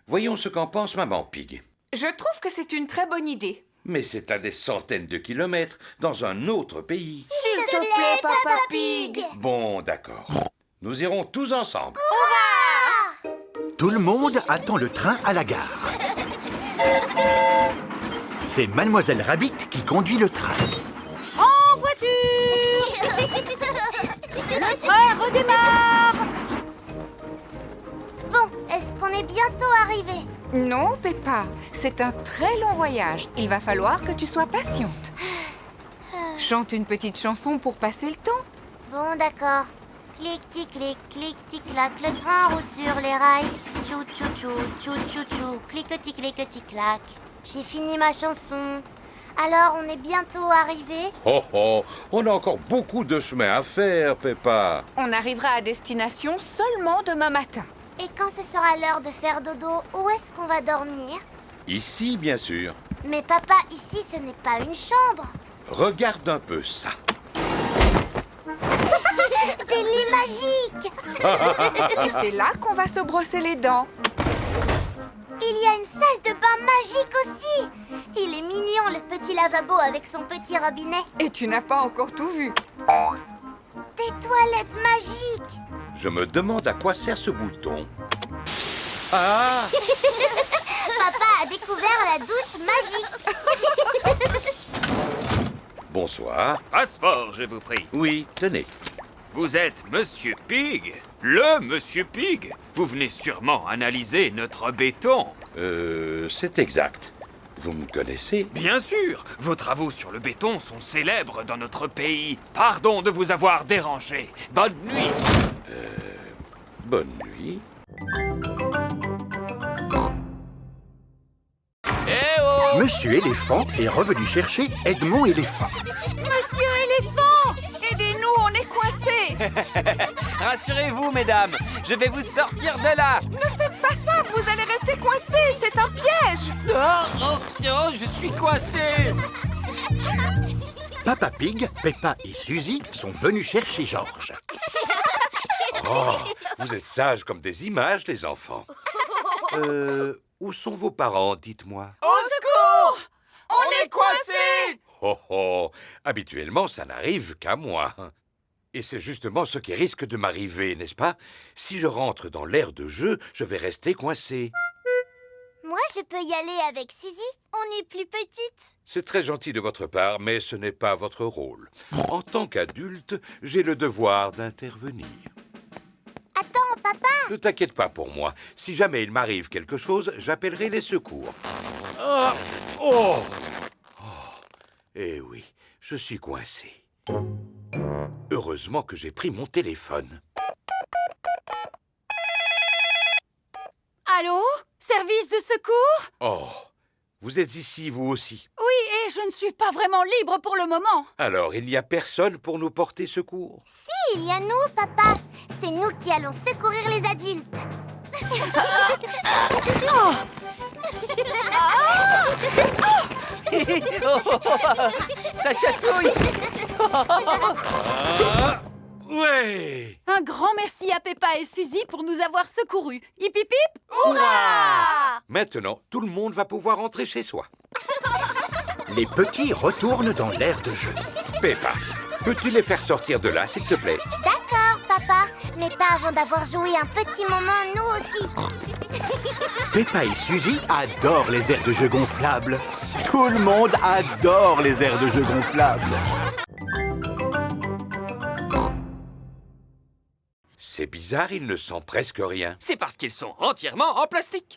Voyons ce qu'en pense Maman Pig. Je trouve que c'est une très bonne idée. Mais c'est à des centaines de kilomètres, dans un autre pays. S'il te plaît, Papa Pig. Bon, d'accord. Nous irons tous ensemble. Tout le monde attend le train à la gare. C'est Mademoiselle Rabbit qui conduit le train. En voiture! Le train redémarre! Bon, est-ce qu'on est bientôt arrivé? Non, Peppa, c'est un très long voyage. Il va falloir que tu sois patiente. Chante une petite chanson pour passer le temps. Bon, d'accord. Clic-tic-clic, clic-tic-clac, le train roule sur les rails. Tchou-tchou-tchou, tchou-tchou-tchou, clic-tic-clic-tic-clac. J'ai fini ma chanson. Alors, on est bientôt arrivé? Oh oh, on a encore beaucoup de chemin à faire, Peppa. On arrivera à destination seulement demain matin. Et quand ce sera l'heure de faire dodo, où est-ce qu'on va dormir? Ici, bien sûr. Mais papa, ici, ce n'est pas une chambre. Regarde un peu ça. Des lits magiques! Et c'est là qu'on va se brosser les dents. Il y a une salle de bain magique aussi! Il est mignon, le petit lavabo avec son petit robinet. Et tu n'as pas encore tout vu. Des toilettes magiques! Je me demande à quoi sert ce bouton. Ah! Papa a découvert la douche magique. Bonsoir. Passeport, je vous prie. Oui, tenez. Vous êtes Monsieur Pig? Le Monsieur Pig? Vous venez sûrement analyser notre béton. C'est exact. Vous me connaissez? Bien sûr, vos travaux sur le béton sont célèbres dans notre pays. Pardon de vous avoir dérangé. Bonne nuit. Bonne nuit. Eh oh! Monsieur Éléphant est revenu chercher Edmond Éléphant. Monsieur éléphant! Aidez-nous, on est coincés. Rassurez-vous, mesdames, je vais vous sortir de là. Ne faites pas ça, vous allez rester coincés, c'est un piège. Oh, je suis coincé. Papa Pig, Peppa et Suzy sont venus chercher Georges. Oh, vous êtes sages comme des images, les enfants. Où sont vos parents, dites-moi? Au secours! On est coincé. Oh oh, habituellement, ça n'arrive qu'à moi. Et c'est justement ce qui risque de m'arriver, n'est-ce pas? Si je rentre dans l'aire de jeu, je vais rester coincé. Moi, je peux y aller avec Suzy. On est plus petites. C'est très gentil de votre part, mais ce n'est pas votre rôle. En tant qu'adulte, j'ai le devoir d'intervenir. Attends, papa. Ne t'inquiète pas pour moi. Si jamais il m'arrive quelque chose, j'appellerai les secours. Ah, oh, eh oui, je suis coincé. Heureusement que j'ai pris mon téléphone. Allô? Service de secours? Oh, vous êtes ici, vous aussi. Oui, et je ne suis pas vraiment libre pour le moment. Alors, il n'y a personne pour nous porter secours? Si, il y a nous, papa. C'est nous qui allons secourir les adultes. Ça chatouille. Ouais! Un grand merci à Peppa et Suzy pour nous avoir secourus. Hip hip hip! Hurrah! Maintenant, tout le monde va pouvoir rentrer chez soi. Les petits retournent dans l'aire de jeu. Peppa, peux-tu les faire sortir de là, s'il te plaît? D'accord, papa. Mais pas avant d'avoir joué un petit moment, nous aussi. Peppa et Suzy adorent les aires de jeu gonflables. Tout le monde adore les aires de jeu gonflables. C'est bizarre, il ne sent presque rien. C'est parce qu'ils sont entièrement en plastique.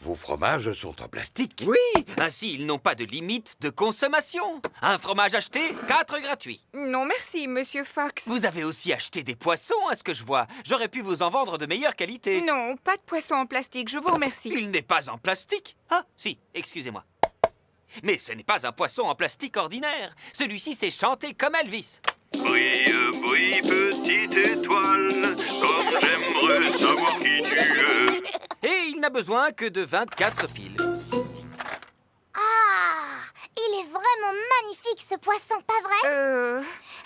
Vos fromages sont en plastique? Oui, ainsi ils n'ont pas de limite de consommation. Un fromage acheté, 4 gratuits. Non, merci, Monsieur Fox. Vous avez aussi acheté des poissons, à ce que je vois. J'aurais pu vous en vendre de meilleure qualité. Non, pas de poisson en plastique, je vous remercie. Il n'est pas en plastique. Ah, si, excusez-moi. Mais ce n'est pas un poisson en plastique ordinaire. Celui-ci sait chanter comme Elvis. Brille, brille, petite étoile, comme j'aimerais savoir qui tu es. Et il n'a besoin que de 24 piles. Ah, il est vraiment magnifique, ce poisson, pas vrai?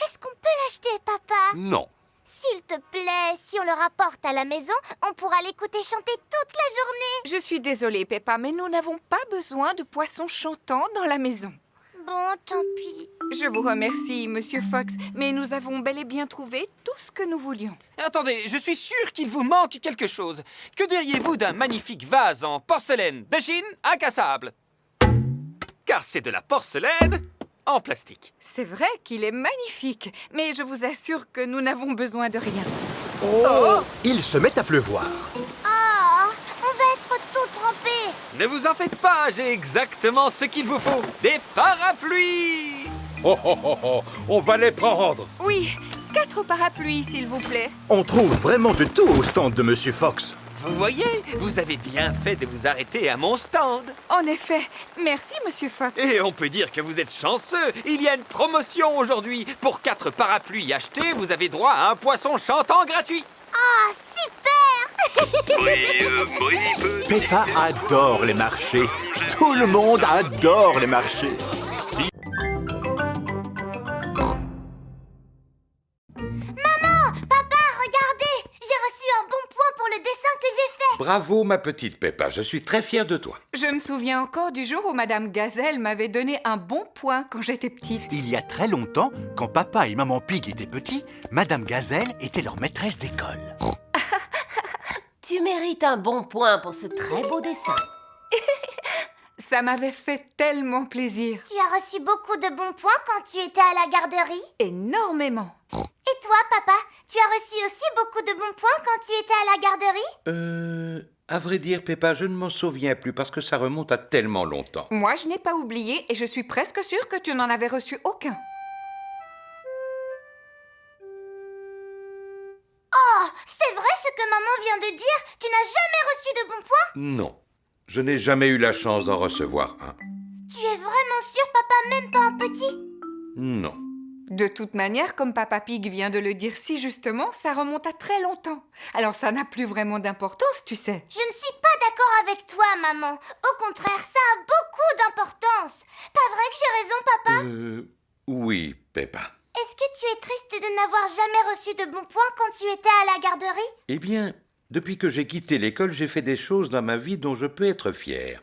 Est-ce qu'on peut l'acheter, papa? Non. Si S'il te plaît, si on le rapporte à la maison, on pourra l'écouter chanter toute la journée. Je suis désolée, Peppa, mais nous n'avons pas besoin de poissons chantants dans la maison. Bon, tant pis. Je vous remercie, Monsieur Fox, mais nous avons bel et bien trouvé tout ce que nous voulions. Attendez, je suis sûr qu'il vous manque quelque chose. Que diriez-vous d'un magnifique vase en porcelaine de Chine incassable? Car c'est de la porcelaine en plastique. C'est vrai qu'il est magnifique, mais je vous assure que nous n'avons besoin de rien. Oh! Il se met à pleuvoir. Oh, on va être tout trempé. Ne vous en faites pas, j'ai exactement ce qu'il vous faut. Des parapluies! Oh, oh, oh, oh, on va les prendre. Oui, 4 parapluies, s'il vous plaît. On trouve vraiment de tout au stand de Monsieur Fox. Vous voyez, vous avez bien fait de vous arrêter à mon stand. En effet, merci, Monsieur Fox. Et on peut dire que vous êtes chanceux. Il y a une promotion aujourd'hui. Pour 4 parapluies achetés, vous avez droit à un poisson chantant gratuit. Ah, super. Petit Peppa adore les marchés. Tout le monde adore les marchés. Maman, papa, regardez. J'ai reçu un bon point pour le dessin que j'ai fait. Bravo, ma petite Peppa, je suis très fier de toi. Je me souviens encore du jour où Madame Gazelle m'avait donné un bon point quand j'étais petite. Il y a très longtemps, quand papa et maman Pig étaient petits, Madame Gazelle était leur maîtresse d'école. Tu mérites un bon point pour ce très beau dessin. Ça m'avait fait tellement plaisir. Tu as reçu beaucoup de bons points quand tu étais à la garderie. Énormément. Et toi, papa, tu as reçu aussi beaucoup de bons points quand tu étais à la garderie? À vrai dire, Peppa, je ne m'en souviens plus parce que ça remonte à tellement longtemps. Moi, je n'ai pas oublié et je suis presque sûre que tu n'en avais reçu aucun. Oh, c'est vrai ce que maman vient de dire? Tu n'as jamais reçu de bons points? Non, je n'ai jamais eu la chance d'en recevoir un. Tu es vraiment sûr, papa, même pas un petit? Non. De toute manière, comme Papa Pig vient de le dire si justement, ça remonte à très longtemps. Alors ça n'a plus vraiment d'importance, tu sais. Je ne suis pas d'accord avec toi, maman. Au contraire, ça a beaucoup d'importance. Pas vrai que j'ai raison, papa? Oui, Peppa. Est-ce que tu es triste de n'avoir jamais reçu de bons points quand tu étais à la garderie? Eh bien, depuis que j'ai quitté l'école, j'ai fait des choses dans ma vie dont je peux être fier.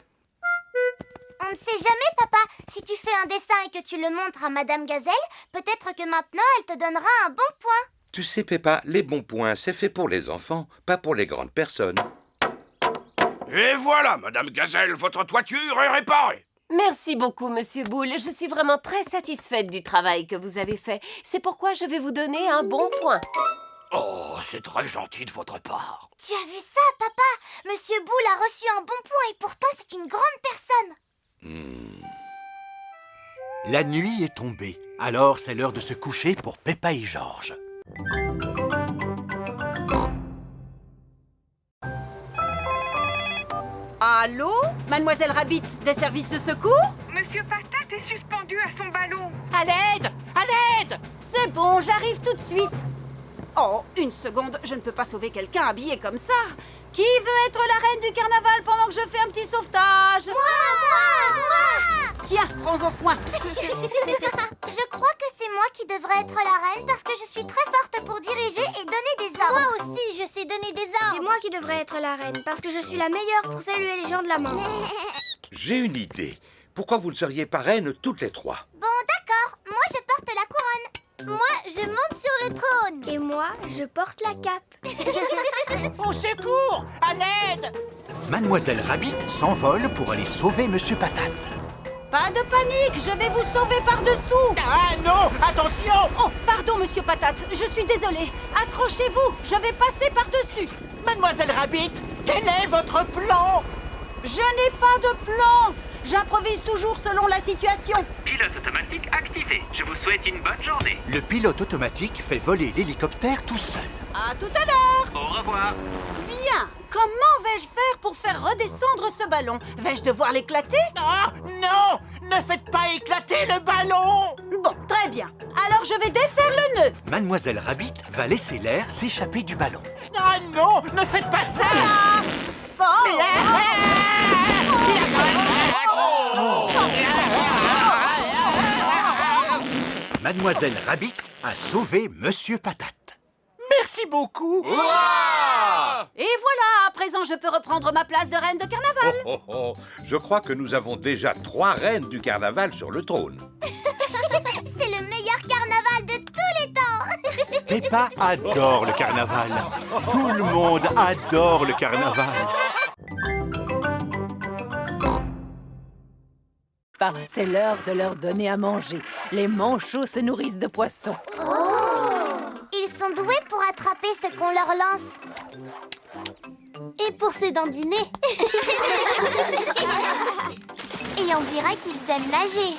On ne sait jamais, papa. Si tu fais un dessin et que tu le montres à Madame Gazelle, peut-être que maintenant elle te donnera un bon point. Tu sais, Peppa, les bons points, c'est fait pour les enfants, pas pour les grandes personnes. Et voilà, Madame Gazelle, votre toiture est réparée. Merci beaucoup, Monsieur Boule. Je suis vraiment très satisfaite du travail que vous avez fait. C'est pourquoi je vais vous donner un bon point. Oh, c'est très gentil de votre part. Tu as vu ça, papa? Monsieur Boule a reçu un bon point et pourtant c'est une grande personne. La nuit est tombée. Alors c'est l'heure de se coucher pour Peppa et George. Allô? Mademoiselle Rabbit, des services de secours? Monsieur Patate est suspendu à son ballon. À l'aide! À l'aide! C'est bon, j'arrive tout de suite. Oh, une seconde, je ne peux pas sauver quelqu'un habillé comme ça. Qui veut être la reine du carnaval pendant que je fais un petit sauvetage? Moi! Tiens, prends-en soin. Je crois que c'est moi qui devrais être la reine parce que je suis très forte pour diriger et donner des ordres. Moi aussi, je sais donner des ordres. C'est moi qui devrais être la reine, parce que je suis la meilleure pour saluer les gens de la mort. J'ai une idée. Pourquoi vous ne seriez pas reines toutes les trois? Bon, d'accord. Moi, je porte la couronne. Moi, je monte sur le trône. Et moi, je porte la cape. Au secours! À l'aide! Mademoiselle Rabbit s'envole pour aller sauver Monsieur Patate. Pas de panique, je vais vous sauver par-dessous. Ah non! Attention! Oh, pardon, Monsieur Patate, je suis désolée. Accrochez-vous, je vais passer par-dessus. Mademoiselle Rabbit, quel est votre plan? Je n'ai pas de plan. J'improvise toujours selon la situation. Pilote automatique activé. Je vous souhaite une bonne journée. Le pilote automatique fait voler l'hélicoptère tout seul. À tout à l'heure. Au revoir. Bien. Comment vais-je faire pour faire redescendre ce ballon? Vais-je devoir l'éclater? Ah non! Ne faites pas éclater le ballon! Bon, très bien. Alors je vais défaire le nœud. Mademoiselle Rabbit va laisser l'air s'échapper du ballon. Ah non! Ne faites pas ça! Bon. Mademoiselle Rabbit a sauvé Monsieur Patate. Merci! Merci beaucoup. Hurrah! Et voilà, à présent je peux reprendre ma place de reine de carnaval. Oh, oh, oh. Je crois que nous avons déjà 3 reines du carnaval sur le trône. C'est le meilleur carnaval de tous les temps. Peppa adore le carnaval. Tout le monde adore le carnaval. C'est l'heure de leur donner à manger. Les manchots se nourrissent de poissons. Ils sont doués pour attraper ce qu'on leur lance. Et pour se dandiner. Et on dirait qu'ils aiment nager.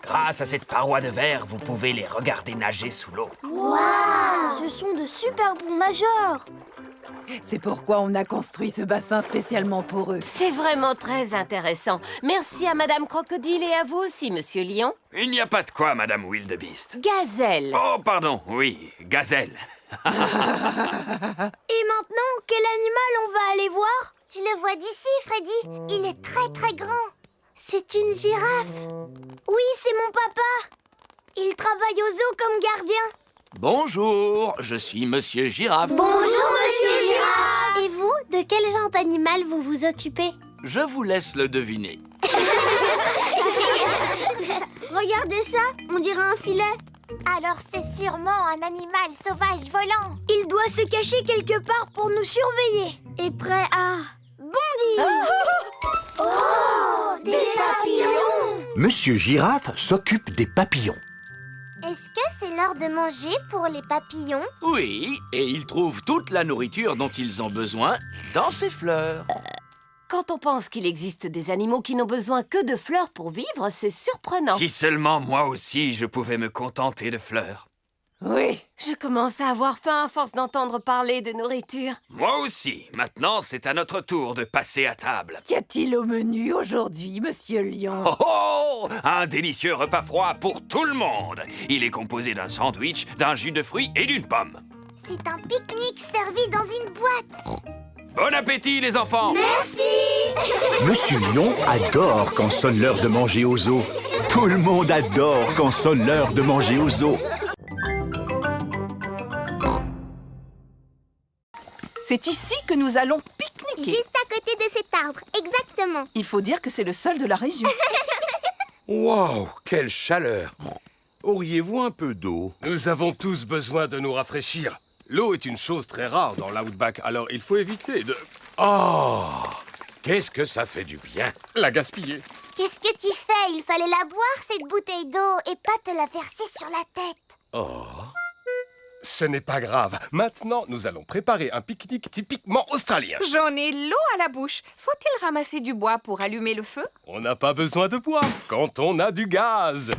Grâce à cette paroi de verre, vous pouvez les regarder nager sous l'eau. Waouh! Ce sont de super bons nageurs. C'est pourquoi on a construit ce bassin spécialement pour eux. C'est vraiment très intéressant. Merci à Madame Crocodile et à vous aussi, Monsieur Lion. Il n'y a pas de quoi, Madame Wildebeest. Gazelle. Oh, pardon, oui, gazelle. Et maintenant, quel animal on va aller voir? Je le vois d'ici, Freddy. Il est très très grand. C'est une girafe. Oui, c'est mon papa. Il travaille au zoo comme gardien. Bonjour, je suis Monsieur Girafe. Bonjour, Monsieur Girafe. Et vous, de quel genre d'animal vous vous occupez? Je vous laisse le deviner. Regardez ça, on dirait un filet. Alors c'est sûrement un animal sauvage volant. Il doit se cacher quelque part pour nous surveiller. Et prêt à bondir. Oh, des papillons. Monsieur Girafe s'occupe des papillons. Est-ce que c'est l'heure de manger pour les papillons? Oui, et ils trouvent toute la nourriture dont ils ont besoin dans ces fleurs. Quand on pense qu'il existe des animaux qui n'ont besoin que de fleurs pour vivre, c'est surprenant. Si seulement moi aussi je pouvais me contenter de fleurs. Oui, je commence à avoir faim à force d'entendre parler de nourriture. Moi aussi. Maintenant, c'est à notre tour de passer à table. Qu'y a-t-il au menu aujourd'hui, Monsieur Lion? Oh oh! Un délicieux repas froid pour tout le monde. Il est composé d'un sandwich, d'un jus de fruits et d'une pomme. C'est un pique-nique servi dans une boîte. Bon appétit, les enfants! Merci. Monsieur Lion adore quand sonne l'heure de manger au zoo. Tout le monde adore quand sonne l'heure de manger au zoo. C'est ici que nous allons pique-niquer. Juste à côté de cet arbre, exactement. Il faut dire que c'est le seul de la région. Waouh, quelle chaleur! Auriez-vous un peu d'eau? Nous avons tous besoin de nous rafraîchir. L'eau est une chose très rare dans l'outback, alors il faut éviter de... Oh! Qu'est-ce que ça fait du bien! la gaspiller. Qu'est-ce que tu fais? Il fallait la boire, cette bouteille d'eau, et pas te la verser sur la tête. Oh! Ce n'est pas grave. Maintenant, nous allons préparer un pique-nique typiquement australien. J'en ai l'eau à la bouche. Faut-il ramasser du bois pour allumer le feu? On n'a pas besoin de bois quand on a du gaz.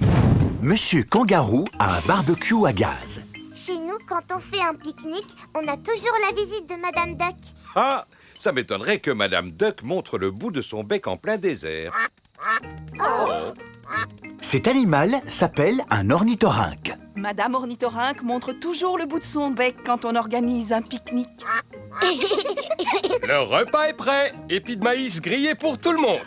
Monsieur Kangaroo a un barbecue à gaz. Chez nous, quand on fait un pique-nique, on a toujours la visite de Madame Duck. Ah! Ça m'étonnerait que Madame Duck montre le bout de son bec en plein désert. Cet animal s'appelle un ornithorynque. Madame Ornithorynque montre toujours le bout de son bec quand on organise un pique-nique. Le repas est prêt. Épis de maïs grillés pour tout le monde.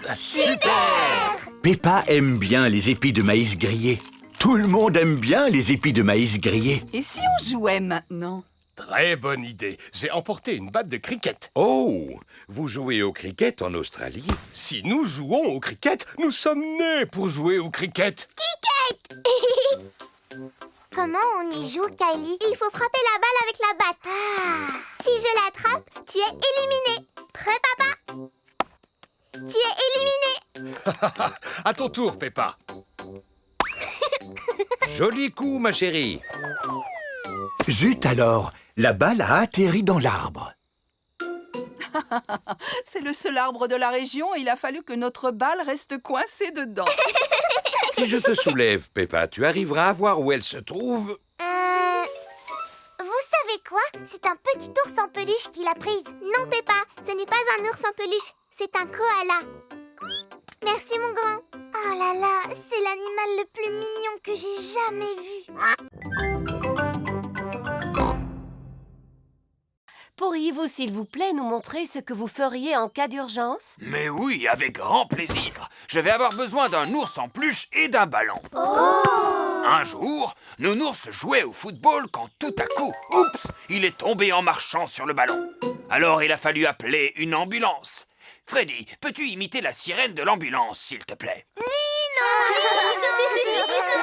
Peppa aime bien les épis de maïs grillés. Tout le monde aime bien les épis de maïs grillés. Et si on jouait maintenant? Très bonne idée. J'ai emporté une batte de cricket. Oh! Vous jouez au cricket en Australie? Si nous jouons au cricket, nous sommes nés pour jouer au cricket. Comment on y joue, Kylie? Il faut frapper la balle avec la batte. Si je l'attrape, tu es éliminé. Prêt, papa? Tu es éliminé. À ton tour, Peppa. Joli coup, ma chérie. Zut alors, la balle a atterri dans l'arbre. C'est le seul arbre de la région et il a fallu que notre balle reste coincée dedans. Si je te soulève, Peppa, tu arriveras à voir où elle se trouve? Vous savez quoi? C'est un petit ours en peluche qui l'a prise. Non, Peppa, ce n'est pas un ours en peluche, c'est un koala. Merci, mon grand. Oh là là, c'est l'animal le plus mignon que j'ai jamais vu. Pourriez-vous, s'il vous plaît, nous montrer ce que vous feriez en cas d'urgence? Mais oui, avec grand plaisir. Je vais avoir besoin d'un ours en peluche et d'un ballon. Un jour, Nounours jouait au football quand tout à coup, oups, il est tombé en marchant sur le ballon. Alors il a fallu appeler une ambulance. Freddy, peux-tu imiter la sirène de l'ambulance, s'il te plaît?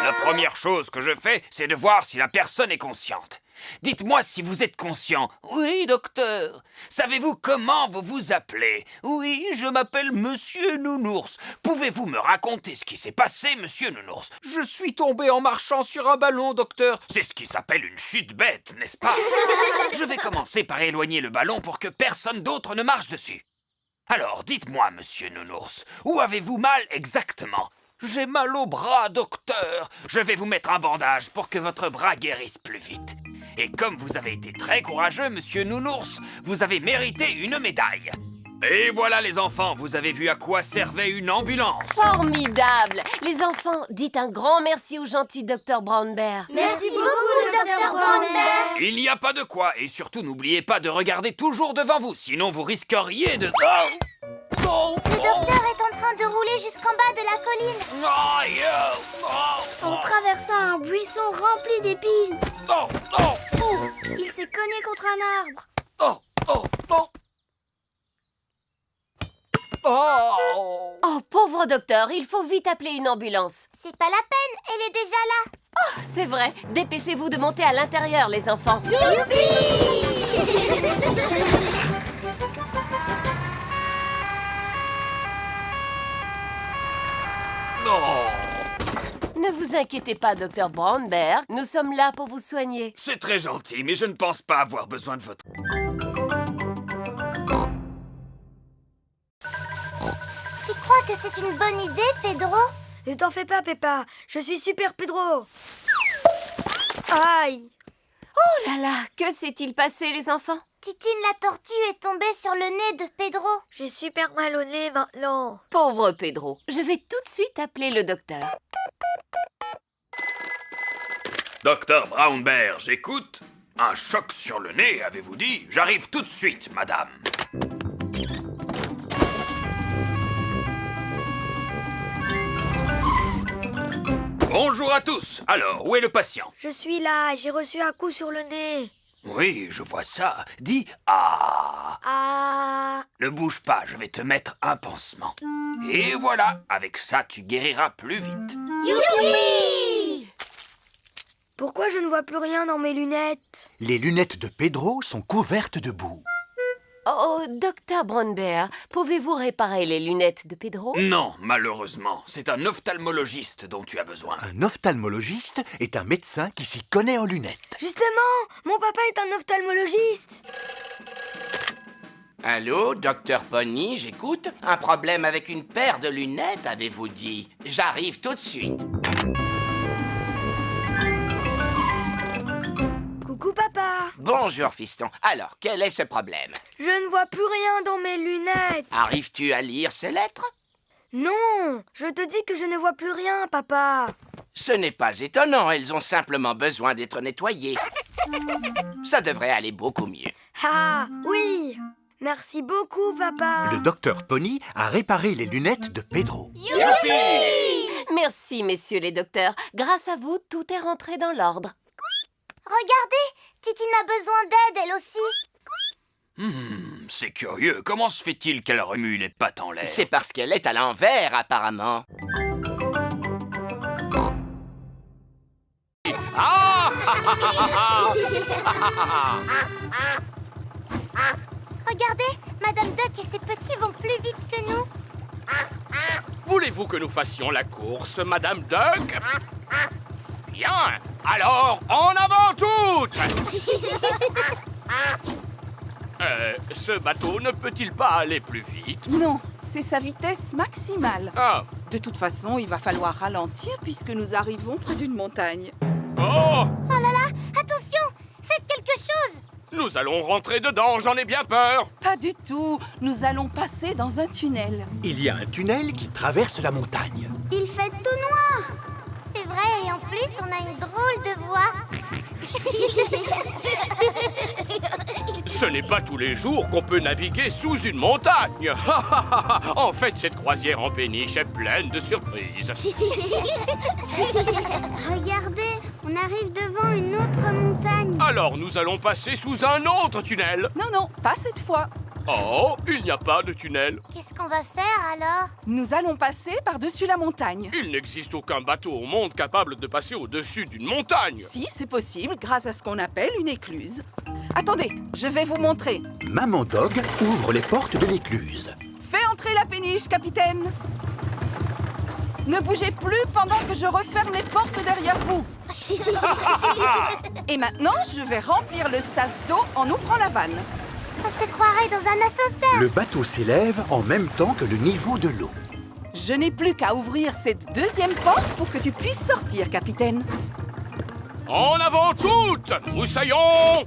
La première chose que je fais, c'est de voir si la personne est consciente. Dites-moi si vous êtes conscient. Oui, docteur. Savez-vous comment vous vous appelez? Oui, je m'appelle Monsieur Nounours. Pouvez-vous me raconter ce qui s'est passé, Monsieur Nounours? Je suis tombé en marchant sur un ballon, docteur. C'est ce qui s'appelle une chute bête, n'est-ce pas? Je vais commencer par éloigner le ballon pour que personne d'autre ne marche dessus. Alors, dites-moi, Monsieur Nounours, où avez-vous mal exactement? J'ai mal au bras, docteur. Je vais vous mettre un bandage pour que votre bras guérisse plus vite. Et comme vous avez été très courageux, Monsieur Nounours, vous avez mérité une médaille. Et voilà les enfants, vous avez vu à quoi servait une ambulance. Formidable! Les enfants, dites un grand merci au gentil Dr Brown Bear. Merci beaucoup, Dr Brown Bear. Il n'y a pas de quoi, et surtout n'oubliez pas de regarder toujours devant vous, sinon vous risqueriez de... Le docteur est en train de rouler jusqu'en bas de la colline. En traversant un buisson rempli d'épines. Il s'est cogné contre un arbre. Oh, pauvre docteur, il faut vite appeler une ambulance. C'est pas la peine, elle est déjà là. Oh, c'est vrai. Dépêchez-vous de monter à l'intérieur, les enfants. Youpi! Ne vous inquiétez pas, Dr Brown Bear. Nous sommes là pour vous soigner. C'est très gentil, mais je ne pense pas avoir besoin de votre... Tu crois que c'est une bonne idée, Pedro? Ne t'en fais pas, Peppa. Je suis super Pedro. Aïe! Oh là là, que s'est-il passé, les enfants? Titine la tortue est tombée sur le nez de Pedro. J'ai super mal au nez maintenant. Pauvre Pedro, je vais tout de suite appeler le docteur. Docteur Brown Bear, j'écoute. Un choc sur le nez, avez-vous dit? J'arrive tout de suite, madame. Bonjour à tous. Alors, où est le patient? Je suis là, j'ai reçu un coup sur le nez. Oui, je vois ça. Dis « Ah ». Ah. Ne bouge pas, je vais te mettre un pansement. Et voilà, avec ça, tu guériras plus vite. Youpi! Pourquoi je ne vois plus rien dans mes lunettes? Les lunettes de Pedro sont couvertes de boue. Oh, Dr Brown Bear, pouvez-vous réparer les lunettes de Pedro? Non, malheureusement. C'est un ophtalmologiste dont tu as besoin. Un ophtalmologiste est un médecin qui s'y connaît en lunettes. Justement, mon papa est un ophtalmologiste. Allô, Docteur Pony, j'écoute. Un problème avec une paire de lunettes, avez-vous dit? J'arrive tout de suite. Coucou, papa. Bonjour, fiston. Alors, quel est ce problème? Je ne vois plus rien dans mes lunettes. Arrives-tu à lire ces lettres? Non, je te dis que je ne vois plus rien, papa. Ce n'est pas étonnant, elles ont simplement besoin d'être nettoyées. Ça devrait aller beaucoup mieux. Ah, oui. Merci beaucoup, papa. Le docteur Pony a réparé les lunettes de Pedro. Youpi! Merci, messieurs les docteurs. Grâce à vous, tout est rentré dans l'ordre. Regardez, Titine a besoin d'aide, elle aussi. C'est curieux. Comment se fait-il qu'elle remue les pattes en l'air? C'est parce qu'elle est à l'envers, apparemment. Ah! Regardez, Madame Duck et ses petits vont plus vite que nous. Voulez-vous que nous fassions la course, Madame Duck? Bien, alors en avant toutes! Ce bateau ne peut-il pas aller plus vite? Non, c'est sa vitesse maximale. Ah. De toute façon, il va falloir ralentir puisque nous arrivons près d'une montagne. Oh! Oh là là, attention, faites quelque chose. Nous allons rentrer dedans, j'en ai bien peur. Pas du tout, nous allons passer dans un tunnel. Il y a un tunnel qui traverse la montagne. Il fait tout noir. C'est vrai, et en plus, on a une drôle de voix. Ce n'est pas tous les jours qu'on peut naviguer sous une montagne. En fait, cette croisière en péniche est pleine de surprises. Regardez, on arrive devant une autre montagne. Alors nous allons passer sous un autre tunnel. Non, non, pas cette fois. Oh, il n'y a pas de tunnel. Qu'est-ce qu'on va faire alors? Nous allons passer par-dessus la montagne. Il n'existe aucun bateau au monde capable de passer au-dessus d'une montagne. Si, c'est possible, grâce à ce qu'on appelle une écluse. Attendez, je vais vous montrer. Maman Dog ouvre les portes de l'écluse. Fais entrer la péniche, capitaine. Ne bougez plus pendant que je referme les portes derrière vous. Et maintenant, je vais remplir le sas d'eau en ouvrant la vanne. On se croirait dans un ascenseur. Le bateau s'élève en même temps que le niveau de l'eau. Je n'ai plus qu'à ouvrir cette deuxième porte pour que tu puisses sortir, capitaine. En avant toutes, moussaillons.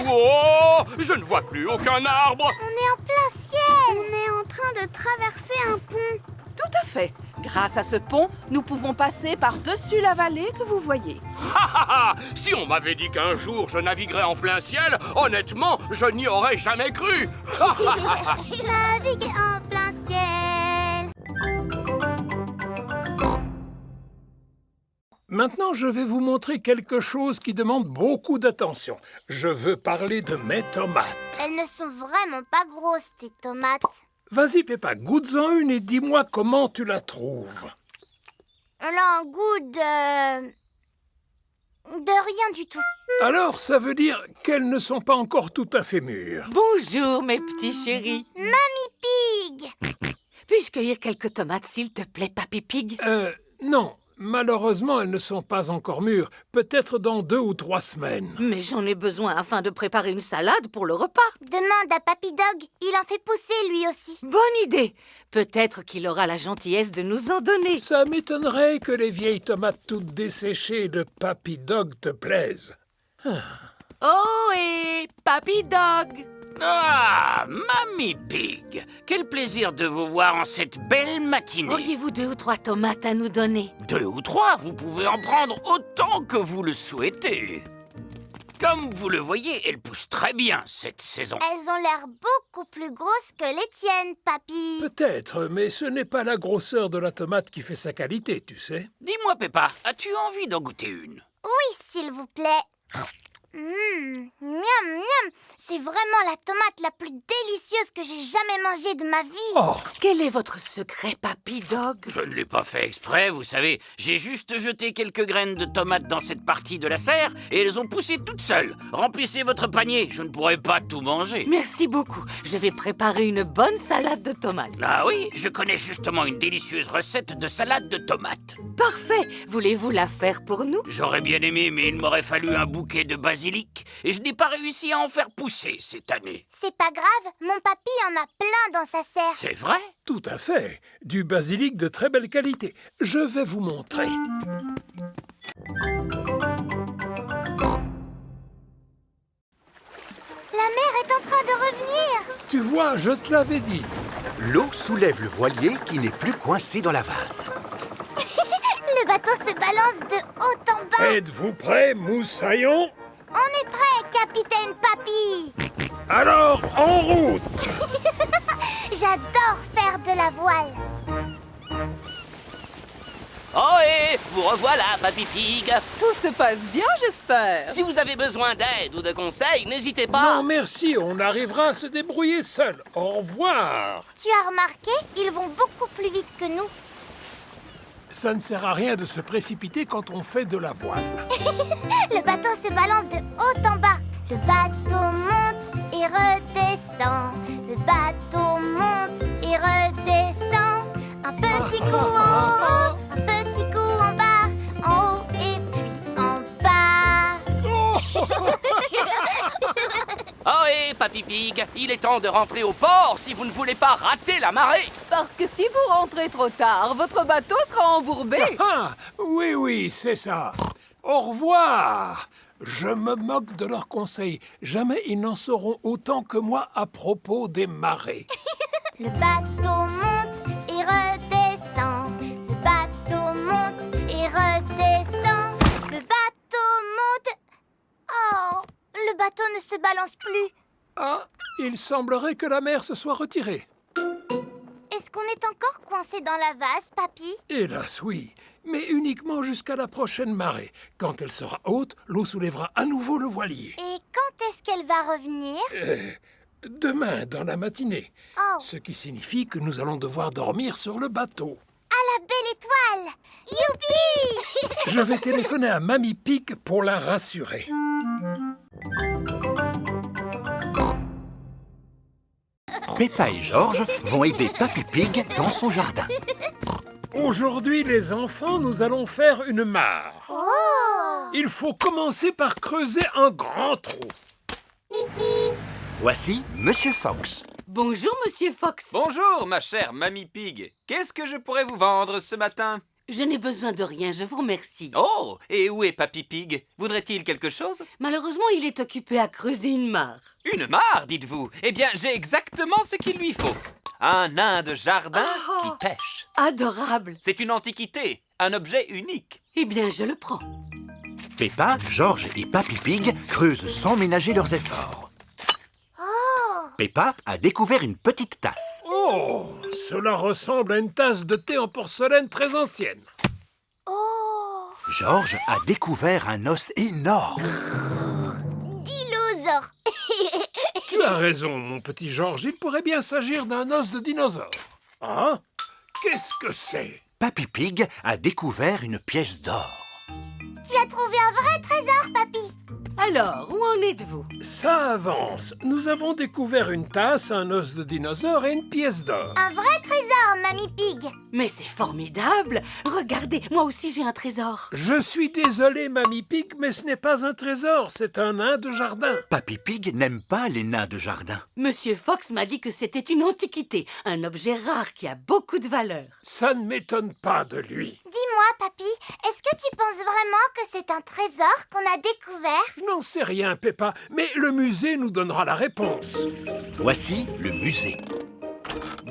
Oh, je ne vois plus aucun arbre. On est en plein ciel. On est en train de traverser un pont. Tout à fait. Grâce à ce pont, nous pouvons passer par-dessus la vallée que vous voyez. Si on m'avait dit qu'un jour je naviguerais en plein ciel, honnêtement, je n'y aurais jamais cru. Naviguer en plein ciel. Maintenant, je vais vous montrer quelque chose qui demande beaucoup d'attention. Je veux parler de mes tomates. Elles ne sont vraiment pas grosses, tes tomates. Vas-y, Peppa, goûte-en une et dis-moi comment tu la trouves. Elle a un goût de rien du tout. Alors, ça veut dire qu'elles ne sont pas encore tout à fait mûres. Bonjour, mes petits chéris. Mamie Pig. Puis-je cueillir quelques tomates, s'il te plaît, Papy Pig? Non. Malheureusement, elles ne sont pas encore mûres. Peut-être dans 2 ou 3 semaines. Mais j'en ai besoin afin de préparer une salade pour le repas. Demande à Papy Dog. Il en fait pousser, lui aussi. Bonne idée. Peut-être qu'il aura la gentillesse de nous en donner. Ça m'étonnerait que les vieilles tomates toutes desséchées de Papy Dog te plaisent. Oh, et Papy Dog! Ah, Mamie Pig, quel plaisir de vous voir en cette belle matinée. Auriez-vous 2 ou 3 tomates à nous donner? 2 ou 3, vous pouvez en prendre autant que vous le souhaitez. Comme vous le voyez, elles poussent très bien cette saison. Elles ont l'air beaucoup plus grosses que les tiennes, Papy. Peut-être, mais ce n'est pas la grosseur de la tomate qui fait sa qualité, tu sais. Dis-moi, Peppa, as-tu envie d'en goûter une? Oui, s'il vous plaît. Miam, miam. C'est vraiment la tomate la plus délicieuse que j'ai jamais mangée de ma vie. Oh, quel est votre secret, Papy Dog? Je ne l'ai pas fait exprès, vous savez. J'ai juste jeté quelques graines de tomates dans cette partie de la serre et elles ont poussé toutes seules. Remplissez votre panier, je ne pourrai pas tout manger. Merci beaucoup. Je vais préparer une bonne salade de tomates. Ah oui, je connais justement une délicieuse recette de salade de tomates. Parfait. Voulez-vous la faire pour nous? J'aurais bien aimé, mais il m'aurait fallu un bouquet de basilic et je n'ai pas réussi à en faire pousser cette année. C'est pas grave, mon papy en a plein dans sa serre. C'est vrai? Tout à fait. Du basilic de très belle qualité. Je vais vous montrer. La mer est en train de revenir. Tu vois, je te l'avais dit. L'eau soulève le voilier qui n'est plus coincé dans la vase. Le bateau se balance de haut en bas. Êtes-vous prêts, moussaillons? On est prêt, capitaine Papy. Alors, en route. J'adore faire de la voile. Oh et vous revoilà, Papy Pig. Tout se passe bien, j'espère. Si vous avez besoin d'aide ou de conseils, n'hésitez pas. Non, merci, on arrivera à se débrouiller seul. Au revoir. Tu as remarqué, ils vont beaucoup plus vite que nous. Ça ne sert à rien de se précipiter quand on fait de la voile. Le bateau se balance de haut en bas. Le bateau monte et redescend. Le bateau monte et redescend. Un petit coup en haut, un petit coup en bas, en haut et puis en bas. Oh et Papy Pig, il est temps de rentrer au port si vous ne voulez pas rater la marée. Parce que si vous rentrez trop tard, votre bateau sera embourbé. Ah, oui, oui, c'est ça. Au revoir. Je me moque de leurs conseils. Jamais ils n'en sauront autant que moi à propos des marées. Le bateau monte et redescend. Le bateau monte et redescend. Le bateau monte. Oh, le bateau bateau ne se balance plus. Ah, il semblerait que la mer se soit retirée. Est-ce qu'on est encore coincé dans la vase, papy? Hélas, oui, mais uniquement jusqu'à la prochaine marée. Quand elle sera haute, l'eau soulèvera à nouveau le voilier. Et quand est-ce qu'elle va revenir? Demain, dans la matinée. Oh. Ce qui signifie que nous allons devoir dormir sur le bateau. À la belle étoile! Youpi! Je vais téléphoner à Mamie Pig pour la rassurer. Peppa et George vont aider Papy Pig dans son jardin. Aujourd'hui, les enfants, nous allons faire une mare. Oh! Il faut commencer par creuser un grand trou. Voici Monsieur Fox. Bonjour, Monsieur Fox. Bonjour, ma chère Mamie Pig. Qu'est-ce que je pourrais vous vendre ce matin? Je n'ai besoin de rien, je vous remercie. Oh, et où est Papy Pig? Voudrait-il quelque chose? Malheureusement, il est occupé à creuser une mare. Une mare, dites-vous? Eh bien, j'ai exactement ce qu'il lui faut. Un nain de jardin qui pêche. Adorable. C'est une antiquité, un objet unique. Eh bien, je le prends. Peppa, George et Papy Pig creusent sans ménager leurs efforts. Peppa a découvert une petite tasse. Oh, cela ressemble à une tasse de thé en porcelaine très ancienne. Oh! George a découvert un os énorme. Dinosaure! Tu as raison, mon petit George. Il pourrait bien s'agir d'un os de dinosaure. Hein? Qu'est-ce que c'est? Papy Pig a découvert une pièce d'or. Tu as trouvé un vrai trésor, papy! Alors, où en êtes-vous? Ça avance. Nous avons découvert une tasse, un os de dinosaure et une pièce d'or. Un vrai trésor, Mamie Pig! Mais c'est formidable! Regardez, moi aussi j'ai un trésor. Je suis désolé, Mamie Pig, mais ce n'est pas un trésor, c'est un nain de jardin. Papy Pig n'aime pas les nains de jardin. Monsieur Fox m'a dit que c'était une antiquité, un objet rare qui a beaucoup de valeur. Ça ne m'étonne pas de lui. Dis-moi, papy, est-ce que tu penses vraiment que c'est un trésor qu'on a découvert? Je n'en sais rien, Peppa, mais le musée nous donnera la réponse. Voici le musée.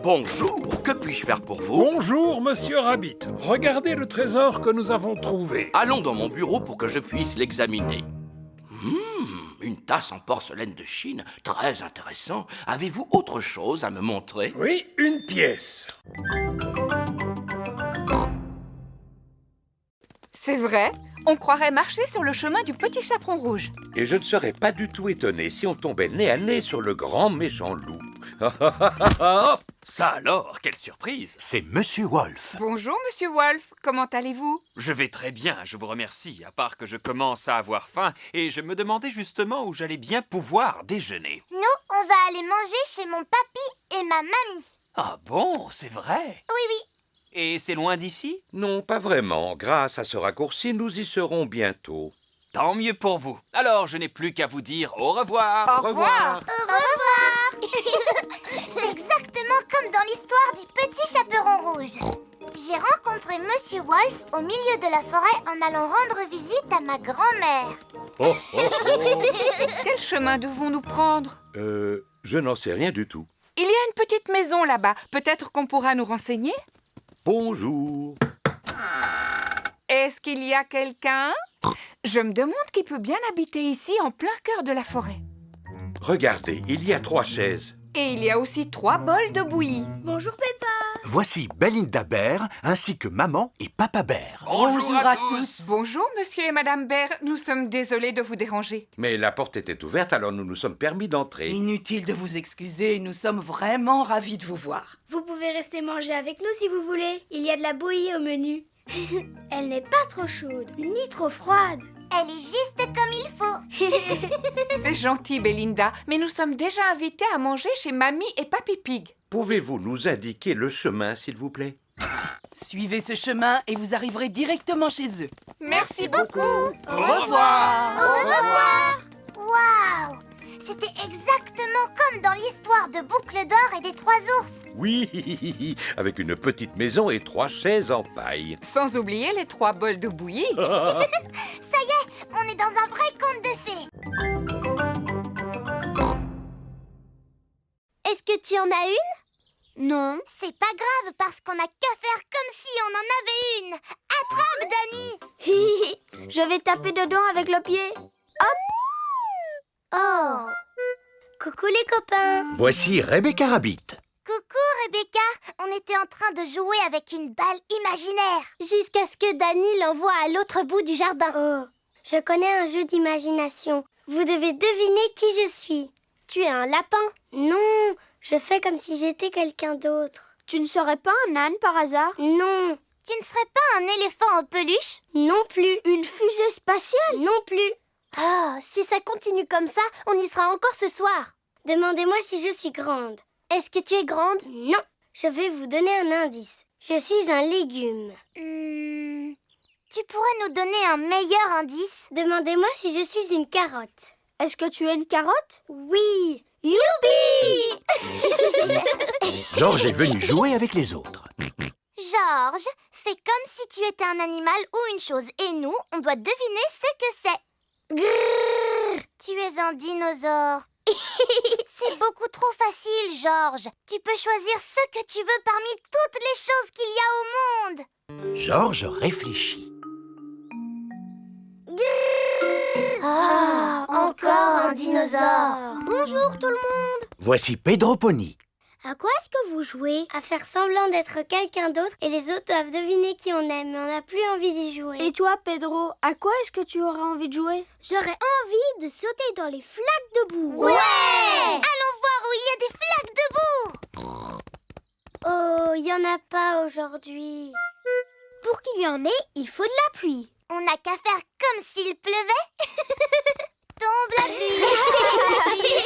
Bonjour, que puis-je faire pour vous? Bonjour, Monsieur Rabbit. Regardez le trésor que nous avons trouvé. Allons dans mon bureau pour que je puisse l'examiner. Une tasse en porcelaine de Chine, très intéressant. Avez-vous autre chose à me montrer? Oui, une pièce. C'est vrai, on croirait marcher sur le chemin du petit chaperon rouge. Et je ne serais pas du tout étonné si on tombait nez à nez sur le grand méchant loup. Ça alors, quelle surprise! C'est Monsieur Wolf. Bonjour, Monsieur Wolf. Comment allez-vous? Je vais très bien, je vous remercie, à part que je commence à avoir faim et je me demandais justement où j'allais bien pouvoir déjeuner. Nous, on va aller manger chez mon papy et ma mamie. Ah bon, c'est vrai? Oui, oui. Et c'est loin d'ici? Non, pas vraiment. Grâce à ce raccourci, nous y serons bientôt. Tant mieux pour vous. Alors, je n'ai plus qu'à vous dire au revoir. Au revoir. Au revoir. C'est exactement comme dans l'histoire du petit chaperon rouge. J'ai rencontré Monsieur Wolf au milieu de la forêt en allant rendre visite à ma grand-mère. Oh, oh, oh. Quel chemin devons-nous prendre? Je n'en sais rien du tout. Il y a une petite maison là-bas. Peut-être qu'on pourra nous renseigner? Bonjour. Est-ce qu'il y a quelqu'un? Je me demande qui peut bien habiter ici en plein cœur de la forêt. Regardez, il y a 3 chaises. Et il y a aussi 3 bols de bouillie. Bonjour, Peppa. Voici Belinda Bear ainsi que Maman et Papa Bear. Bonjour à tous. Bonjour, monsieur et madame Bear. Nous sommes désolés de vous déranger. Mais la porte était ouverte, alors nous nous sommes permis d'entrer. Inutile de vous excuser, nous sommes vraiment ravis de vous voir. Vous pouvez rester manger avec nous si vous voulez. Il y a de la bouillie au menu. Elle n'est pas trop chaude, ni trop froide. Elle est juste comme il faut. C'est gentil, Belinda, mais nous sommes déjà invités à manger chez Mamie et Papy Pig. Pouvez-vous nous indiquer le chemin, s'il vous plaît? Suivez ce chemin et vous arriverez directement chez eux. Merci beaucoup. Au revoir. Au revoir. Waouh! C'était exactement comme dans l'histoire de Boucle d'Or et des 3 ours. Oui, avec une petite maison et 3 chaises en paille. Sans oublier les 3 bols de bouillie. Ça y est, on est dans un vrai conte de fées. Est-ce que tu en as une? Non. C'est pas grave parce qu'on n'a qu'à faire comme si on en avait une. Attrape, Dani. Je vais taper dedans avec le pied. Hop. Oh. Coucou les copains. Voici Rebecca Rabbit. Coucou Rebecca. On était en train de jouer avec une balle imaginaire. Jusqu'à ce que Danny l'envoie à l'autre bout du jardin. Oh, je connais un jeu d'imagination. Vous devez deviner qui je suis. Tu es un lapin? Non, je fais comme si j'étais quelqu'un d'autre. Tu ne serais pas un âne par hasard? Non. Tu ne serais pas un éléphant en peluche? Non plus. Une fusée spatiale? Non plus. Ah, si ça continue comme ça, on y sera encore ce soir. Demandez-moi si je suis grande. Est-ce que tu es grande? Non. Je vais vous donner un indice. Je suis un légume. Tu pourrais nous donner un meilleur indice? Demandez-moi si je suis une carotte. Est-ce que tu es une carotte? Oui. Youpi! George est venu jouer avec les autres. George, fais comme si tu étais un animal ou une chose. Et nous, on doit deviner ce que c'est. Grrr, tu es un dinosaure. C'est beaucoup trop facile, George. Tu peux choisir ce que tu veux parmi toutes les choses qu'il y a au monde. George réfléchit. Ah, encore un dinosaure. Bonjour tout le monde. Voici Pedro Pony. À quoi est-ce que vous jouez? À faire semblant d'être quelqu'un d'autre et les autres doivent deviner qui on aime, mais on n'a plus envie d'y jouer. Et toi, Pedro, à quoi est-ce que tu auras envie de jouer? J'aurais envie de sauter dans les flaques de boue. Ouais! Allons voir où il y a des flaques de boue. Oh, il n'y en a pas aujourd'hui. Pour qu'il y en ait, il faut de la pluie. On n'a qu'à faire comme s'il pleuvait. Tombe la pluie, tombe la pluie.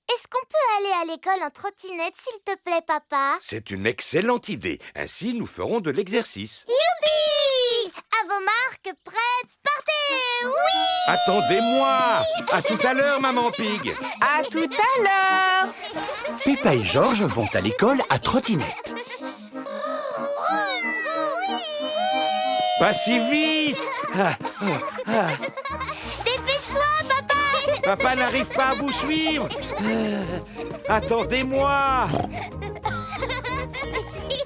Est-ce qu'on peut aller à l'école en trottinette, s'il te plaît, papa? C'est une excellente idée. Ainsi, nous ferons de l'exercice. Youpi! À vos marques, prêts, partez! Oui! Attendez-moi! À tout à l'heure, maman Pig! À tout à l'heure! Peppa et George vont à l'école à trottinette. Pas si vite! Dépêche-toi, papa! Papa n'arrive pas à vous suivre! Attendez-moi!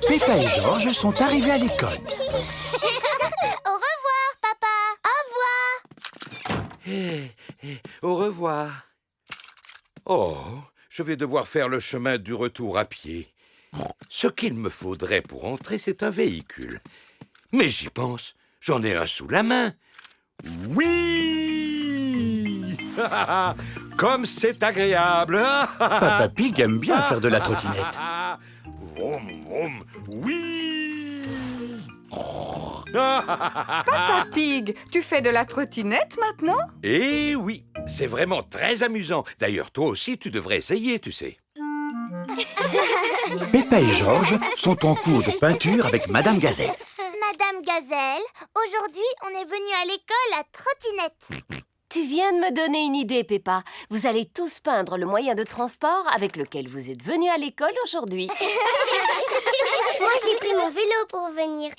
Peppa et George sont arrivés à l'école. Au revoir, papa! Au revoir! Au revoir. Oh, je vais devoir faire le chemin du retour à pied. Ce qu'il me faudrait pour entrer, c'est un véhicule. Mais j'y pense, j'en ai un sous la main. Oui! Comme c'est agréable! Papa Pig aime bien faire de la trottinette. Vroom, vroom, oui! Papa Pig, tu fais de la trottinette maintenant? Eh oui, c'est vraiment très amusant. D'ailleurs, toi aussi, tu devrais essayer, tu sais. Peppa et George sont en cours de peinture avec Madame Gazelle. Madame Gazelle, aujourd'hui, on est venu à l'école à trottinette. Tu viens de me donner une idée, Peppa. Vous allez tous peindre le moyen de transport avec lequel vous êtes venus à l'école aujourd'hui. Moi, j'ai pris mon vélo pour venir.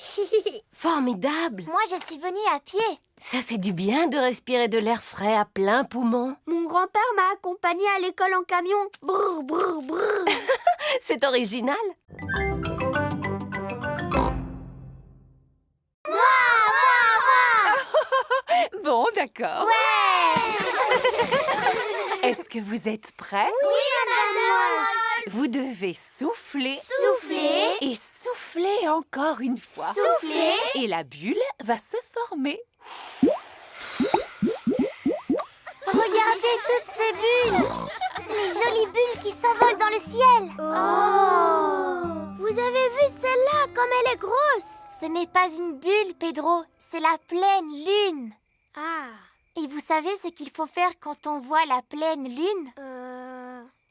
Formidable! Moi, je suis venue à pied. Ça fait du bien de respirer de l'air frais à plein poumon. Mon grand-père m'a accompagné à l'école en camion. Brr, brr, brr. C'est original. Bon, d'accord. Ouais! Est-ce que vous êtes prêts? Oui, madame. Vous devez souffler. Souffler. Et souffler encore une fois. Souffler. Et la bulle va se former. Regardez toutes ces bulles. Les jolies bulles qui s'envolent dans le ciel. Oh! Vous avez vu celle-là, comme elle est grosse? Ce n'est pas une bulle, Pedro. C'est la pleine lune. Ah. Et vous savez ce qu'il faut faire quand on voit la pleine lune?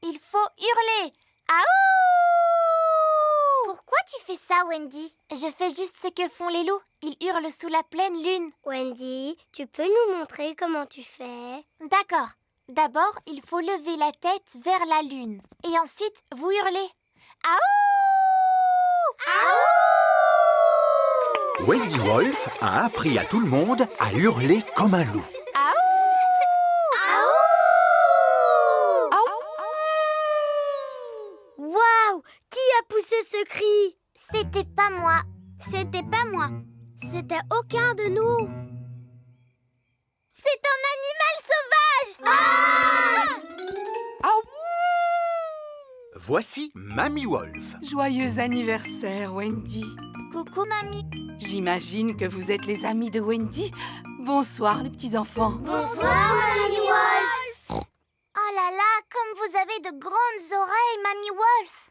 Il faut hurler. Aouh! Pourquoi tu fais ça, Wendy? Je fais juste ce que font les loups. Ils hurlent sous la pleine lune. Wendy, tu peux nous montrer comment tu fais? D'accord. D'abord, il faut lever la tête vers la lune. Et ensuite, vous hurlez. Aouh! Aouh! Wendy Wolf a appris à tout le monde à hurler comme un loup. Waouh! Qui a poussé ce cri? C'était pas moi. C'était pas moi. C'était aucun de nous. C'est un animal sauvage. Voici Mamie Wolf. Joyeux anniversaire, Wendy. Coucou, mamie. J'imagine que vous êtes les amis de Wendy. Bonsoir, les petits-enfants. Bonsoir, Mamie Wolf. Oh là là, comme vous avez de grandes oreilles, Mamie Wolf.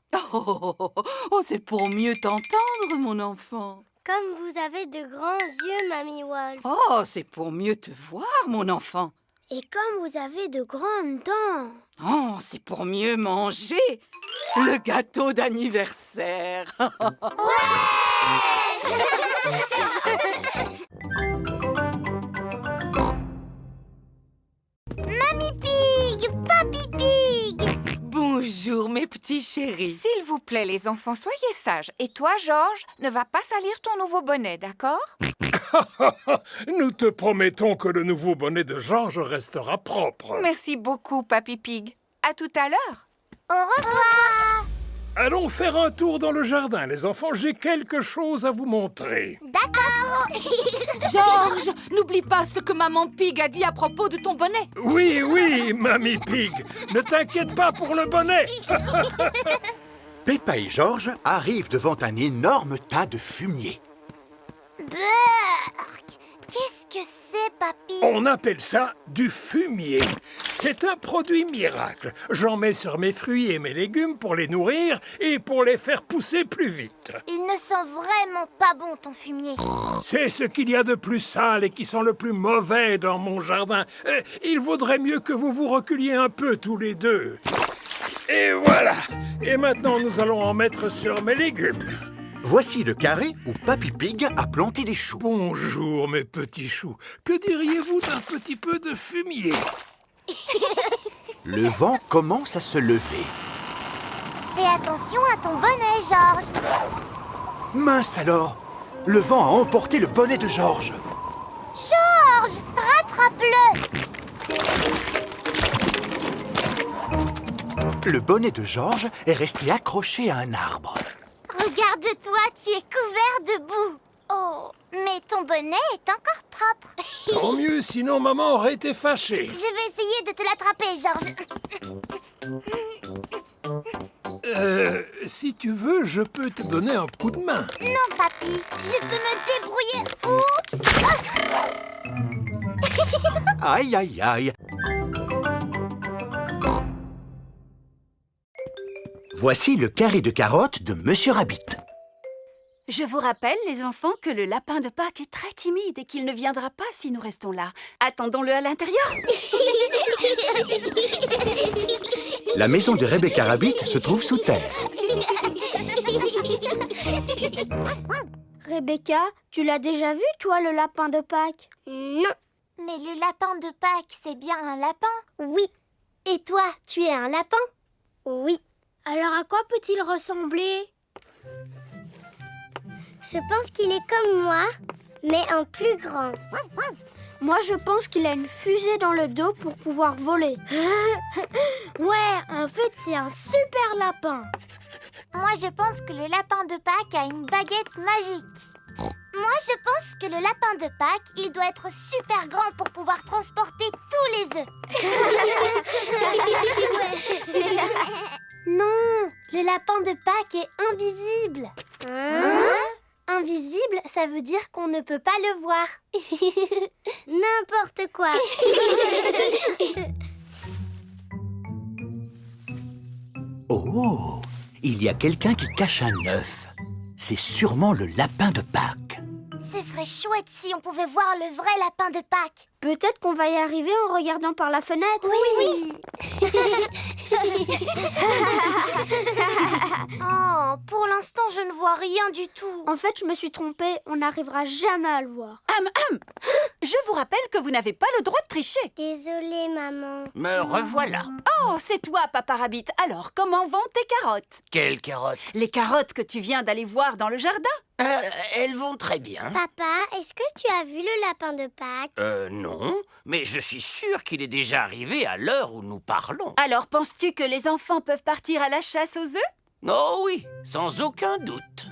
Oh, c'est pour mieux t'entendre, mon enfant. Comme vous avez de grands yeux, Mamie Wolf. Oh, c'est pour mieux te voir, mon enfant. Et comme vous avez de grandes dents. Oh, c'est pour mieux manger le gâteau d'anniversaire. Mamie Pig, Papy Pig. Bonjour, mes petits chéris. S'il vous plaît, les enfants, soyez sages. Et toi, Georges, ne va pas salir ton nouveau bonnet, d'accord? Nous te promettons que le nouveau bonnet de Georges restera propre. Merci beaucoup, Papy Pig. À tout à l'heure. Au revoir. Allons faire un tour dans le jardin, les enfants. J'ai quelque chose à vous montrer. D'accord. Georges, n'oublie pas ce que Maman Pig a dit à propos de ton bonnet. Oui, oui, Mamie Pig. Ne t'inquiète pas pour le bonnet. Peppa et Georges arrivent devant un énorme tas de fumier. Burk. Qu'est-ce que c'est, papy? On appelle ça du fumier. C'est un produit miracle. J'en mets sur mes fruits et mes légumes pour les nourrir et pour les faire pousser plus vite. Il ne sent vraiment pas bon, ton fumier. C'est ce qu'il y a de plus sale et qui sent le plus mauvais dans mon jardin. Il vaudrait mieux que vous vous reculiez un peu tous les deux. Et voilà. Et maintenant, nous allons en mettre sur mes légumes. Voici le carré où Papy Pig a planté des choux. Bonjour, mes petits choux. Que diriez-vous d'un petit peu de fumier? Le vent commence à se lever. Fais attention à ton bonnet, Georges. Mince alors! Le vent a emporté le bonnet de Georges. Georges, rattrape-le. Le bonnet de Georges est resté accroché à un arbre. Regarde-toi, tu es couvert de boue. Oh, mais ton bonnet est encore propre. Tant mieux, sinon maman aurait été fâchée. Je vais essayer de te l'attraper, Georges. Si tu veux, je peux te donner un coup de main. Non, papy, je peux me débrouiller. Oups. Aïe, aïe, aïe. Voici le carré de carottes de Monsieur Rabbit. Je vous rappelle, les enfants, que le lapin de Pâques est très timide et qu'il ne viendra pas si nous restons là. Attendons-le à l'intérieur. La maison de Rebecca Rabbit se trouve sous terre. Rebecca, tu l'as déjà vu, toi, le lapin de Pâques? Non. Mais le lapin de Pâques, c'est bien un lapin? Oui. Et toi, tu es un lapin? Oui. Alors à quoi peut-il ressembler? Je pense qu'il est comme moi, mais en plus grand. Moi, je pense qu'il a une fusée dans le dos pour pouvoir voler. Ouais, en fait, c'est un super lapin. Moi, je pense que le lapin de Pâques a une baguette magique. Moi, je pense que le lapin de Pâques, il doit être super grand pour pouvoir transporter tous les œufs. Non, le lapin de Pâques est invisible. Invisible, ça veut dire qu'on ne peut pas le voir. N'importe quoi. Oh, il y a quelqu'un qui cache un œuf. C'est sûrement le lapin de Pâques. Ce serait chouette si on pouvait voir le vrai lapin de Pâques. Peut-être qu'on va y arriver en regardant par la fenêtre. Oui. Oh, pour l'instant, je ne vois rien du tout. En fait, je me suis trompée. On n'arrivera jamais à le voir. Je vous rappelle que vous n'avez pas le droit de tricher. Désolée, maman. Me revoilà. Oh, c'est toi, Papa Rabbit. Alors, comment vont tes carottes? Quelles carottes? Les carottes que tu viens d'aller voir dans le jardin. Elles vont très bien. Papa, est-ce que tu as vu le lapin de Pâques? Non, mais je suis sûr qu'il est déjà arrivé à l'heure où nous parlons. Alors, penses-tu que les enfants peuvent partir à la chasse aux œufs? Oh oui, sans aucun doute.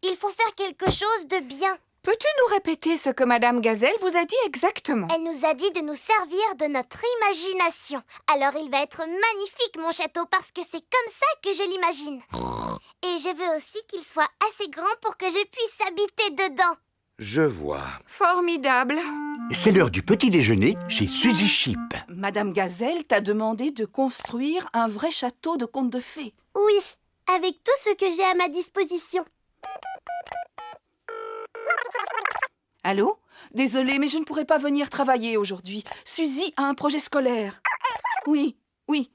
Il faut faire quelque chose de bien. Peux-tu nous répéter ce que Madame Gazelle vous a dit exactement? Elle nous a dit de nous servir de notre imagination. Alors il va être magnifique, mon château, parce que c'est comme ça que je l'imagine. Et je veux aussi qu'il soit assez grand pour que je puisse habiter dedans. Je vois. Formidable. C'est l'heure du petit déjeuner chez Suzy Chip. Madame Gazelle t'a demandé de construire un vrai château de contes de fées. Oui, avec tout ce que j'ai à ma disposition. Allô? Désolée, mais je ne pourrai pas venir travailler aujourd'hui. Suzy a un projet scolaire. Oui, oui.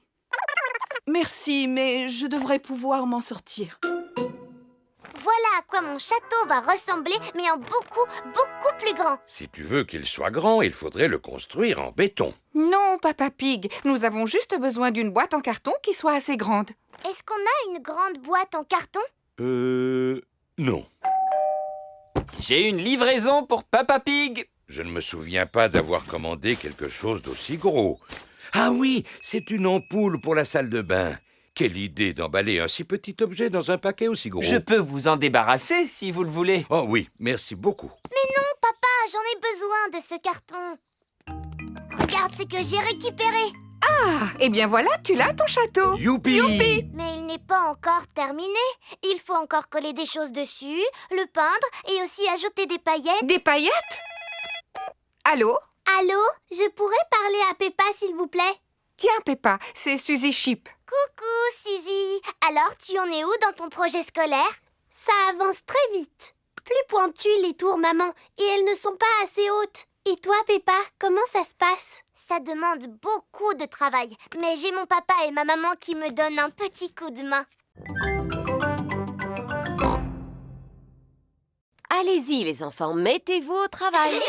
Merci, mais je devrais pouvoir m'en sortir. Voilà à quoi mon château va ressembler, mais en beaucoup, beaucoup plus grand. Si tu veux qu'il soit grand, il faudrait le construire en béton. Non, Papa Pig. Nous avons juste besoin d'une boîte en carton qui soit assez grande. Est-ce qu'on a une grande boîte en carton? Non. J'ai une livraison pour Papa Pig. Je ne me souviens pas d'avoir commandé quelque chose d'aussi gros. Ah oui, c'est une ampoule pour la salle de bain. Quelle idée d'emballer un si petit objet dans un paquet aussi gros. Je peux vous en débarrasser si vous le voulez. Oh oui, merci beaucoup. Mais non, papa, j'en ai besoin de ce carton. Regarde ce que j'ai récupéré. Ah, eh bien voilà, tu l'as ton château. Youpi! Youpi! Mais il n'est pas encore terminé. Il faut encore coller des choses dessus, le peindre et aussi ajouter des paillettes. Des paillettes? Allô? Allô? Je pourrais parler à Peppa, s'il vous plaît? Tiens, Peppa, c'est Suzy Chip. Coucou, Suzy. Alors, tu en es où dans ton projet scolaire? Ça avance très vite. Plus pointues les tours, maman, et elles ne sont pas assez hautes. Et toi, Peppa, comment ça se passe? Ça demande beaucoup de travail, mais j'ai mon papa et ma maman qui me donnent un petit coup de main. Allez-y, les enfants, mettez-vous au travail.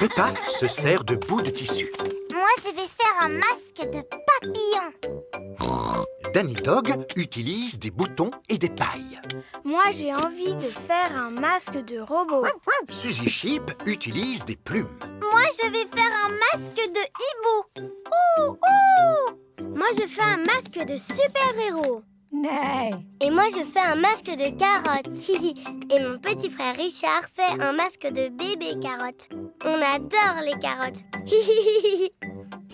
Peppa se sert de bouts de tissu. Moi, je vais faire un masque de papillon. Danny Dog utilise des boutons et des pailles. Moi, j'ai envie de faire un masque de robot. Suzy Chip utilise des plumes. Moi, je vais faire un masque de hibou. Ouh, ouh. Moi, je fais un masque de super-héros. Et moi, je fais un masque de carotte. Et mon petit frère Richard fait un masque de bébé carotte. On adore les carottes.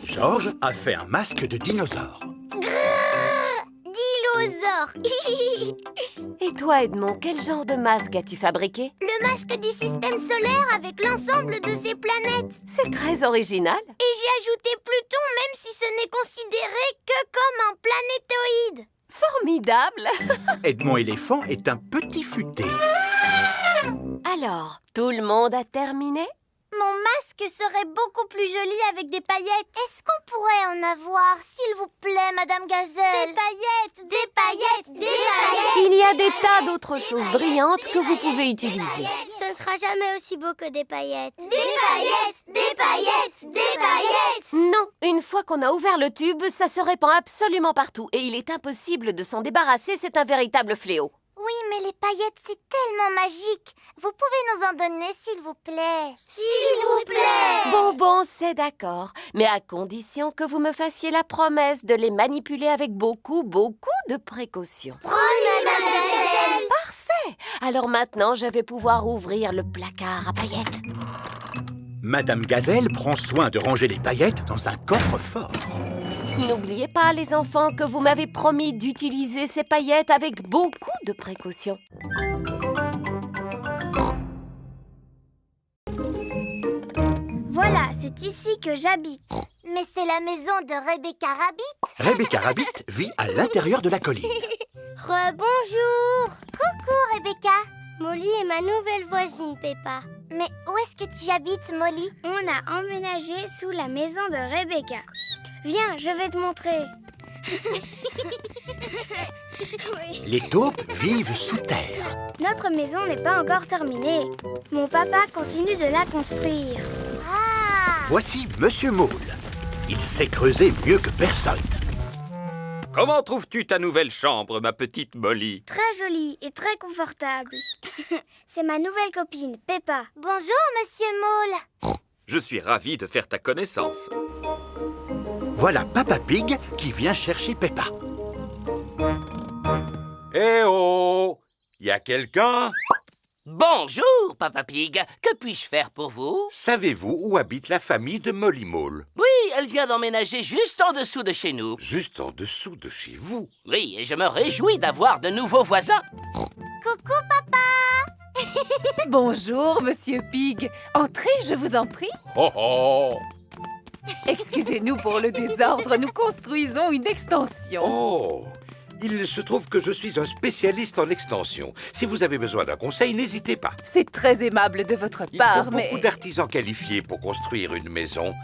George a fait un masque de dinosaure. Dinosaure. Et toi, Edmond, quel genre de masque as-tu fabriqué? Le masque du système solaire avec l'ensemble de ses planètes. C'est très original. Et j'ai ajouté Pluton, même si ce n'est considéré que comme un planétoïde. Formidable. Edmond éléphant est un petit futé. Alors, tout le monde a terminé? Mon masque serait beaucoup plus joli avec des paillettes. Est-ce qu'on pourrait en avoir, s'il vous plaît, Madame Gazelle? Des paillettes, des paillettes, des paillettes. Il y a des tas d'autres choses brillantes que vous pouvez utiliser. Ce ne sera jamais aussi beau que des paillettes. Des paillettes, des paillettes, des paillettes. Non, une fois qu'on a ouvert le tube, ça se répand absolument partout. Et il est impossible de s'en débarrasser, c'est un véritable fléau. Oui, mais les paillettes, c'est tellement magique. Vous pouvez nous en donner, s'il vous plaît? S'il vous plaît. Bon, c'est d'accord. Mais à condition que vous me fassiez la promesse de les manipuler avec beaucoup de précautions. Promis, Madame Gazelle. Parfait. Alors maintenant, je vais pouvoir ouvrir le placard à paillettes. Madame Gazelle prend soin de ranger les paillettes dans un coffre-fort. N'oubliez pas, les enfants, que vous m'avez promis d'utiliser ces paillettes avec beaucoup de précautions. Voilà, c'est ici que j'habite. Mais c'est la maison de Rebecca Rabbit. Rebecca Rabbit vit à l'intérieur de la colline. Rebonjour. Coucou, Rebecca. Molly est ma nouvelle voisine, Peppa. Mais où est-ce que tu habites, Molly? On a emménagé sous la maison de Rebecca. Viens, je vais te montrer. Oui. Les taupes vivent sous terre. Notre maison n'est pas encore terminée. Mon papa continue de la construire. Voici Monsieur Moule. Il sait creuser mieux que personne. Comment trouves-tu ta nouvelle chambre, ma petite Molly? Très jolie et très confortable. C'est ma nouvelle copine, Peppa. Bonjour, Monsieur Moule. Je suis ravi de faire ta connaissance. Voilà Papa Pig qui vient chercher Peppa. Eh oh! Y a quelqu'un? Bonjour, Papa Pig. Que puis-je faire pour vous? Savez-vous où habite la famille de Molly Mole? Oui, elle vient d'emménager juste en dessous de chez nous. Juste en dessous de chez vous? Oui, et je me réjouis d'avoir de nouveaux voisins. Coucou, papa. Bonjour, Monsieur Pig. Entrez, je vous en prie. Oh oh! Excusez-nous pour le désordre, nous construisons une extension. Oh! Il se trouve que je suis un spécialiste en extension. Si vous avez besoin d'un conseil, n'hésitez pas. C'est très aimable de votre Il part, faut mais... beaucoup d'artisans qualifiés pour construire une maison.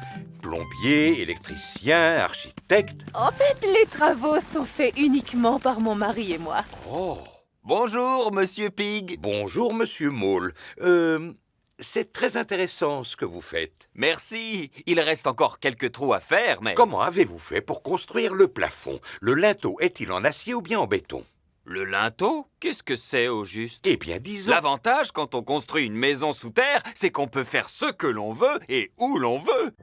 Plombiers, électriciens, architectes. En fait, les travaux sont faits uniquement par mon mari et moi. Oh! Bonjour, Monsieur Pig. Bonjour, Monsieur Mole. C'est très intéressant ce que vous faites. Merci. Il reste encore quelques trous à faire, mais... Comment avez-vous fait pour construire le plafond? Le linteau est-il en acier ou bien en béton? Le linteau? Qu'est-ce que c'est au juste? Eh bien, disons... L'avantage quand on construit une maison sous terre, c'est qu'on peut faire ce que l'on veut et où l'on veut.